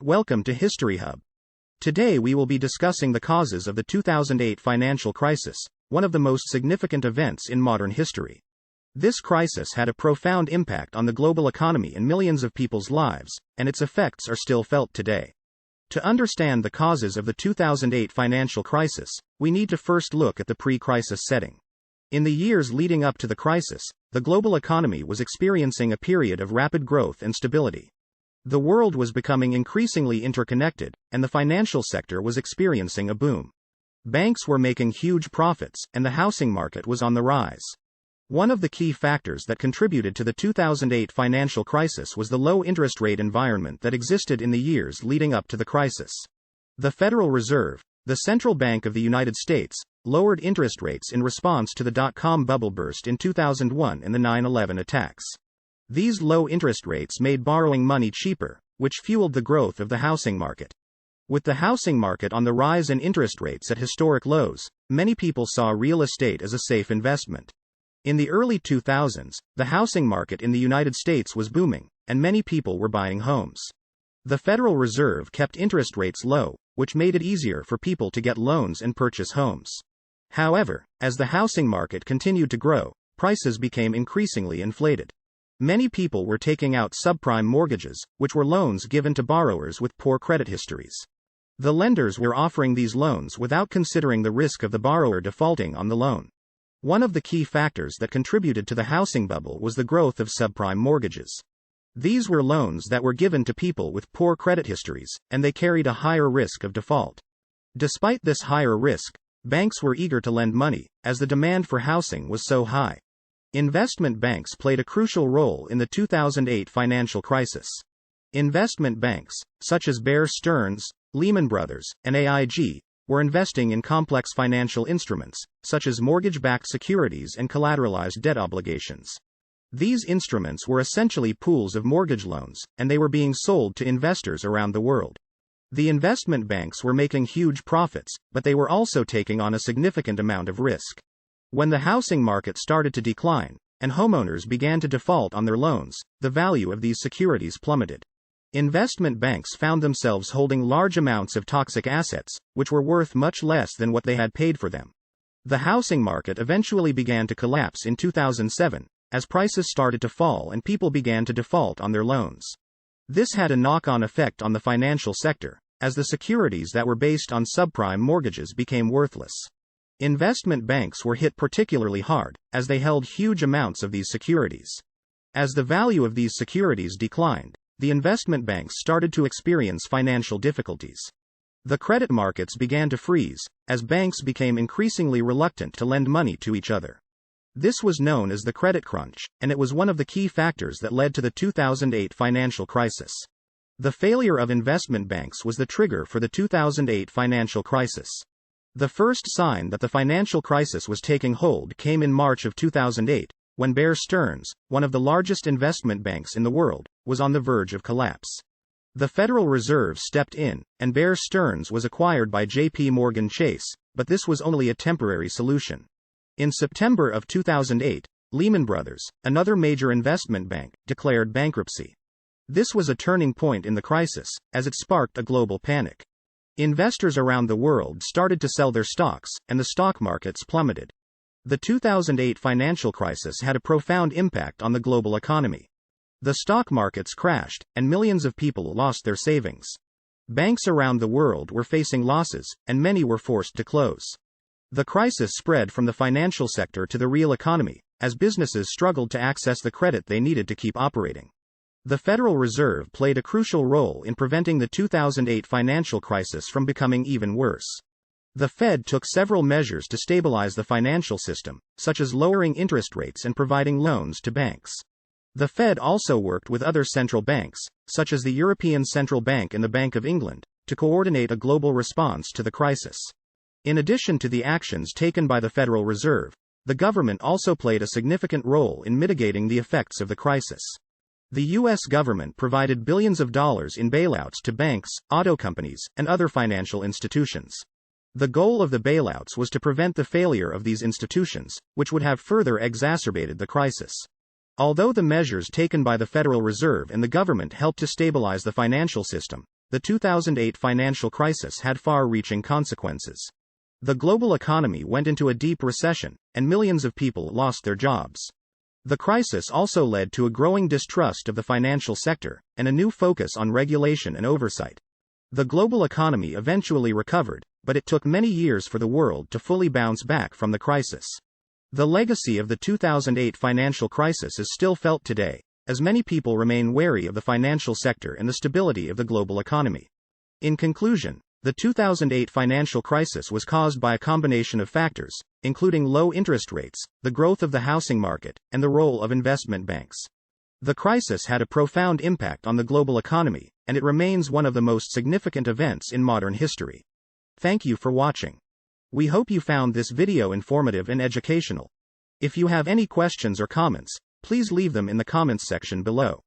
Welcome to History Hub. Today we will be discussing the causes of the 2008 financial crisis, one of the most significant events in modern history. This crisis had a profound impact on the global economy and millions of people's lives, and its effects are still felt today. To understand the causes of the 2008 financial crisis, we need to first look at the pre-crisis setting. In the years leading up to the crisis, the global economy was experiencing a period of rapid growth and stability. The world was becoming increasingly interconnected, and the financial sector was experiencing a boom. Banks were making huge profits, and the housing market was on the rise. One of the key factors that contributed to the 2008 financial crisis was the low interest rate environment that existed in the years leading up to the crisis. The Federal Reserve, the central bank of the United States, lowered interest rates in response to the dot-com bubble burst in 2001 and the 9/11 attacks. These low interest rates made borrowing money cheaper, which fueled the growth of the housing market. With the housing market on the rise and interest rates at historic lows, many people saw real estate as a safe investment. In the early 2000s, the housing market in the United States was booming, and many people were buying homes. The Federal Reserve kept interest rates low, which made it easier for people to get loans and purchase homes. However, as the housing market continued to grow, prices became increasingly inflated. Many people were taking out subprime mortgages, which were loans given to borrowers with poor credit histories. The lenders were offering these loans without considering the risk of the borrower defaulting on the loan. One of the key factors that contributed to the housing bubble was the growth of subprime mortgages. These were loans that were given to people with poor credit histories, and they carried a higher risk of default. Despite this higher risk, banks were eager to lend money, as the demand for housing was so high. Investment banks played a crucial role in the 2008 financial crisis. Investment banks, such as Bear Stearns, Lehman Brothers, and AIG, were investing in complex financial instruments, such as mortgage-backed securities and collateralized debt obligations. These instruments were essentially pools of mortgage loans, and they were being sold to investors around the world. The investment banks were making huge profits, but they were also taking on a significant amount of risk. When the housing market started to decline, and homeowners began to default on their loans, the value of these securities plummeted. Investment banks found themselves holding large amounts of toxic assets, which were worth much less than what they had paid for them. The housing market eventually began to collapse in 2007, as prices started to fall and people began to default on their loans. This had a knock-on effect on the financial sector, as the securities that were based on subprime mortgages became worthless. Investment banks were hit particularly hard, as they held huge amounts of these securities. As the value of these securities declined, the investment banks started to experience financial difficulties. The credit markets began to freeze, as banks became increasingly reluctant to lend money to each other. This was known as the credit crunch, and it was one of the key factors that led to the 2008 financial crisis. The failure of investment banks was the trigger for the 2008 financial crisis. The first sign that the financial crisis was taking hold came in March of 2008, when Bear Stearns, one of the largest investment banks in the world, was on the verge of collapse. The Federal Reserve stepped in, and Bear Stearns was acquired by J.P. Morgan Chase, but this was only a temporary solution. In September of 2008, Lehman Brothers, another major investment bank, declared bankruptcy. This was a turning point in the crisis, as it sparked a global panic. Investors around the world started to sell their stocks, and the stock markets plummeted. The 2008 financial crisis had a profound impact on the global economy. The stock markets crashed, and millions of people lost their savings. Banks around the world were facing losses, and many were forced to close. The crisis spread from the financial sector to the real economy, as businesses struggled to access the credit they needed to keep operating. The Federal Reserve played a crucial role in preventing the 2008 financial crisis from becoming even worse. The Fed took several measures to stabilize the financial system, such as lowering interest rates and providing loans to banks. The Fed also worked with other central banks, such as the European Central Bank and the Bank of England, to coordinate a global response to the crisis. In addition to the actions taken by the Federal Reserve, the government also played a significant role in mitigating the effects of the crisis. The U.S. government provided billions of dollars in bailouts to banks, auto companies, and other financial institutions. The goal of the bailouts was to prevent the failure of these institutions, which would have further exacerbated the crisis. Although the measures taken by the Federal Reserve and the government helped to stabilize the financial system, the 2008 financial crisis had far-reaching consequences. The global economy went into a deep recession, and millions of people lost their jobs. The crisis also led to a growing distrust of the financial sector, and a new focus on regulation and oversight. The global economy eventually recovered, but it took many years for the world to fully bounce back from the crisis. The legacy of the 2008 financial crisis is still felt today, as many people remain wary of the financial sector and the stability of the global economy. In conclusion, the 2008 financial crisis was caused by a combination of factors, including low interest rates, the growth of the housing market, and the role of investment banks. The crisis had a profound impact on the global economy, and it remains one of the most significant events in modern history. Thank you for watching. We hope you found this video informative and educational. If you have any questions or comments, please leave them in the comments section below.